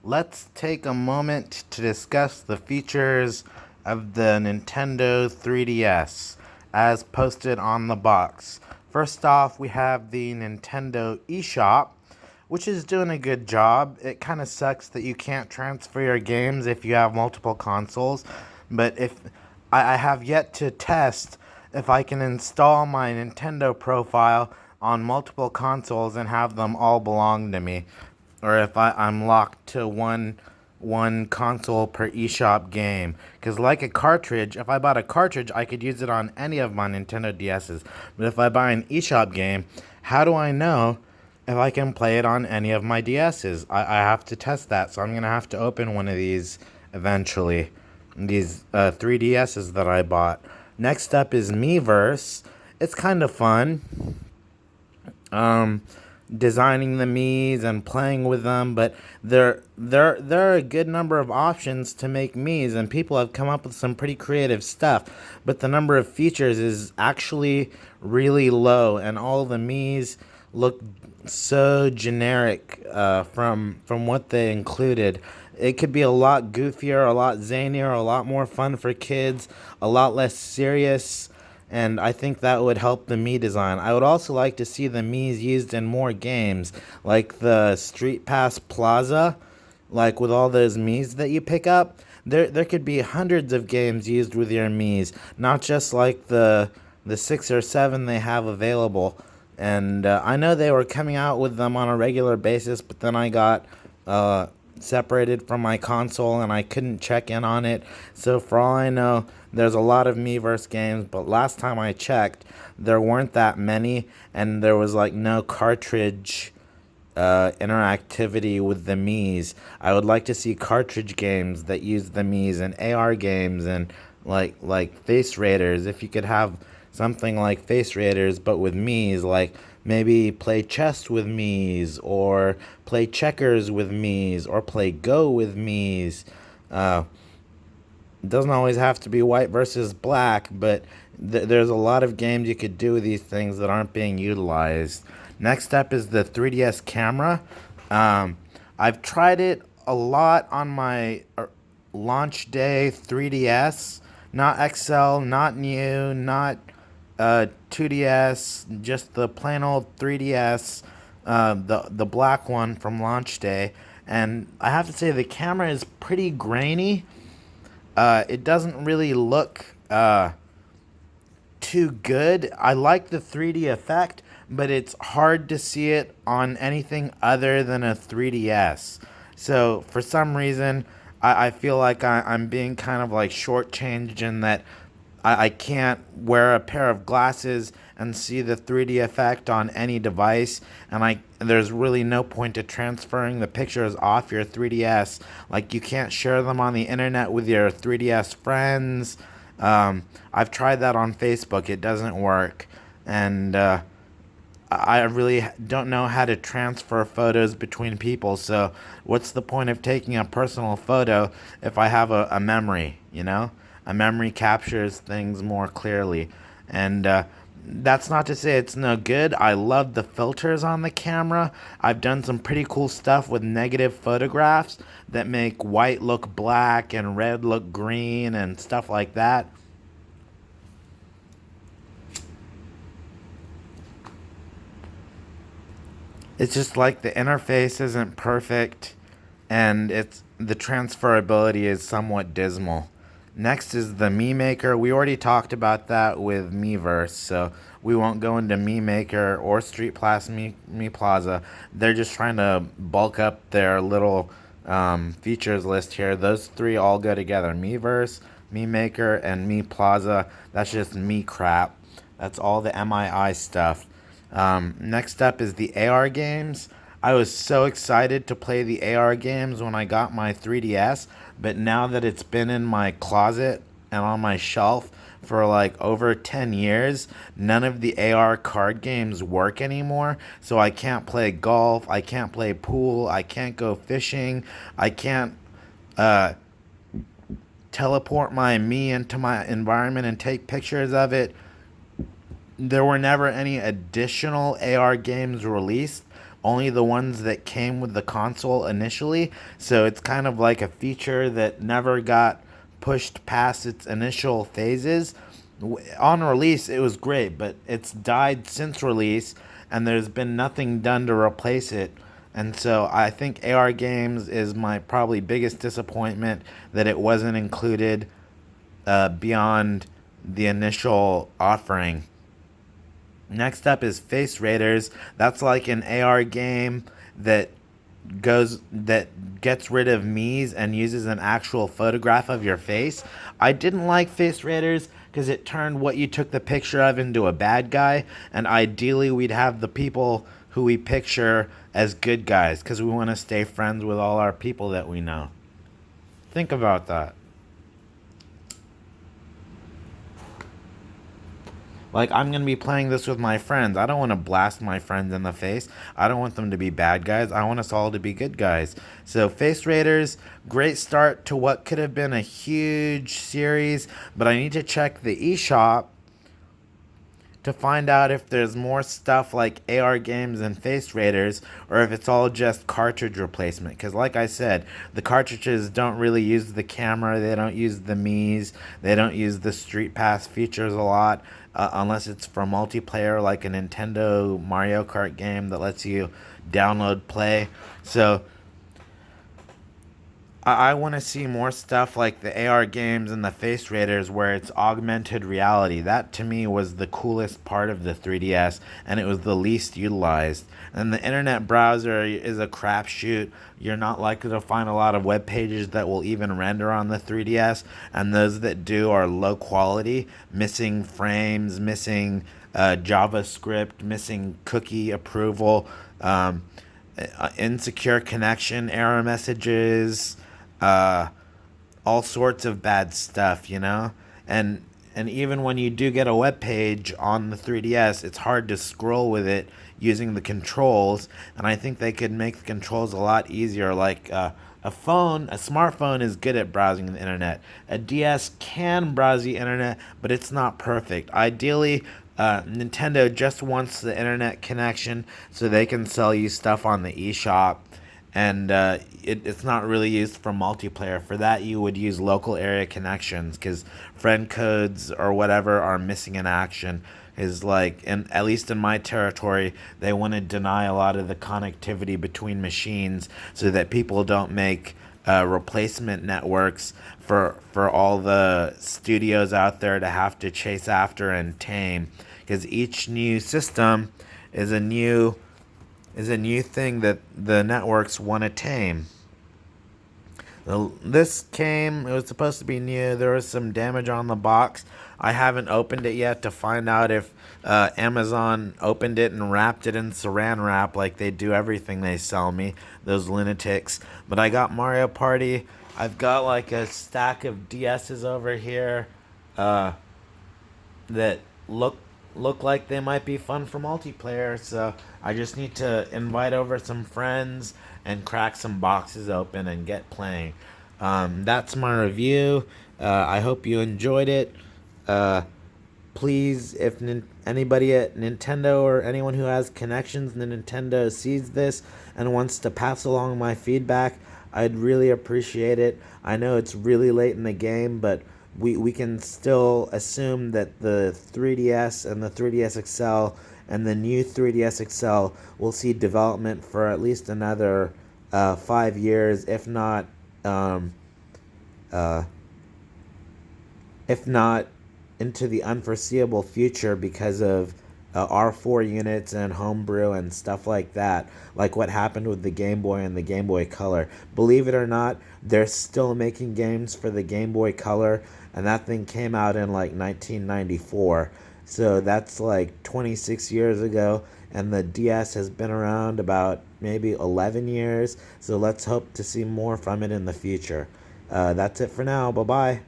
let's take a moment to discuss the features of the Nintendo 3DS as posted on the box. First off, we have the Nintendo eShop, which is doing a good job. It kind of sucks that you can't transfer your games if you have multiple consoles, but if I have yet to test if I can install my Nintendo profile on multiple consoles and have them all belong to me, or if I'm locked to one console per eShop game. Because like a cartridge, if I bought a cartridge, I could use it on any of my Nintendo DSs. But if I buy an eShop game, how do I know if I can play it on any of my DSs? I have to test that, so I'm going to have to open one of these eventually. These 3DSs that I bought. Next up is Miiverse. It's kind of fun. Um, Designing the Miis and playing with them, but there are a good number of options to make Miis, and people have come up with some pretty creative stuff. But the number of features is actually really low, and all the Miis look so generic from what they included. It could be a lot goofier, a lot zanier, a lot more fun for kids, a lot less serious, and I think that would help the Mii design. I would also like to see the Mii's used in more games, like the Street Pass Plaza, like with all those Mii's that you pick up. There could be hundreds of games used with your Mii's, not just like the 6 or 7 they have available. And I know they were coming out with them on a regular basis, but then I got uh, separated from my console and I couldn't check in on it. So for all I know, there's a lot of Miiverse games, but last time I checked, there weren't that many, and there was like no cartridge interactivity with the Mii's. I would like to see cartridge games that use the Mii's, and AR games, and like Face Raiders. If you could have something like Face Raiders but with Mii's, like maybe play chess with Mii's, or play checkers with Mii's, or play Go with Mii's. Uh, it doesn't always have to be white versus black, but there's a lot of games you could do with these things that aren't being utilized. Next up is the 3DS camera. Um, I've tried it a lot on my launch day 3DS. Not XL, not new, not 2DS, just the plain old 3DS, the black one from launch day. And I have to say the camera is pretty grainy. It doesn't really look too good. I like the 3D effect, but it's hard to see it on anything other than a 3DS. So for some reason, I feel like I'm being kind of like shortchanged in that I can't wear a pair of glasses and see the 3D effect on any device, and there's really no point to transferring the pictures off your 3DS. Like you can't share them on the internet with your 3DS friends. I've tried that on Facebook; it doesn't work, and I really don't know how to transfer photos between people. So, what's the point of taking a personal photo if I have a memory, you know? A memory captures things more clearly. And that's not to say it's no good. I love the filters on the camera. I've done some pretty cool stuff with negative photographs that make white look black and red look green and stuff like that. It's just like the interface isn't perfect, and it's the transferability is somewhat dismal. Next is the Me Maker. We already talked about that with Miiverse, so we won't go into Me Maker or Street Plus Me Plaza. They're just trying to bulk up their little features list here. Those three all go together: Miiverse, Me Maker, and Me Plaza. That's just me crap. That's all the MII stuff. Next up is the AR games. I was so excited to play the AR games when I got my 3DS, but now that it's been in my closet and on my shelf for like over 10 years, none of the AR card games work anymore. So I can't play golf, I can't play pool, I can't go fishing, I can't uh, teleport my me into my environment and take pictures of it. There were never any additional AR games released, only the ones that came with the console initially. So it's kind of like a feature that never got pushed past its initial phases. On release, it was great, but it's died since release, and there's been nothing done to replace it. And so I think AR games is my probably biggest disappointment that it wasn't included beyond the initial offering. Next up is Face Raiders. That's like an AR game that gets rid of me's and uses an actual photograph of your face. I didn't like Face Raiders because it turned what you took the picture of into a bad guy, and ideally we'd have the people who we picture as good guys because we want to stay friends with all our people that we know. Think about that. Like, I'm going to be playing this with my friends. I don't want to blast my friends in the face. I don't want them to be bad guys. I want us all to be good guys. So, Face Raiders, great start to what could have been a huge series, but I need to check the eShop to find out if there's more stuff like AR games and Face Raiders, or if it's all just cartridge replacement. Because, like I said, the cartridges don't really use the camera, they don't use the Mii's, they don't use the Street Pass features a lot, unless it's for multiplayer, like a Nintendo Mario Kart game that lets you download play. So, I want to see more stuff like the AR games and the Face Raiders where it's augmented reality. That to me was the coolest part of the 3DS, and it was the least utilized. And the internet browser is a crapshoot. You're not likely to find a lot of web pages that will even render on the 3DS, and those that do are low quality, missing frames, missing JavaScript, missing cookie approval, insecure connection error messages, uh, all sorts of bad stuff, you know? And even when you do get a web page on the 3DS, it's hard to scroll with it using the controls, and I think they could make the controls a lot easier. Like a smartphone is good at browsing the internet. A DS can browse the internet, but it's not perfect. Ideally, Nintendo just wants the internet connection so they can sell you stuff on the eShop, and it's not really used for multiplayer. For that, you would use local area connections because friend codes or whatever are missing in action. Is like, and at least in my territory, they want to deny a lot of the connectivity between machines so that people don't make replacement networks for all the studios out there to have to chase after and tame. Because each new system is a new thing that the networks want to tame. This came, it was supposed to be new. There was some damage on the box. I haven't opened it yet to find out if Amazon opened it and wrapped it in saran wrap like they do everything they sell me, those lunatics. But I got Mario Party. I've got like a stack of DSs over here that look like they might be fun for multiplayer. So I just need to invite over some friends and crack some boxes open and get playing. That's my review. I hope you enjoyed it. Please, if anybody at Nintendo or anyone who has connections to Nintendo sees this and wants to pass along my feedback, I'd really appreciate it. I know it's really late in the game, but we can still assume that the 3DS and the 3DS XL and the new 3DS XL will see development for at least another 5 years, if not into the unforeseeable future because of R4 units and homebrew and stuff like that, like what happened with the Game Boy and the Game Boy Color. Believe it or not, they're still making games for the Game Boy Color, and that thing came out in like 1994. So that's like 26 years ago, and the DS has been around about maybe 11 years. So let's hope to see more from it in the future. That's it for now. Bye-bye.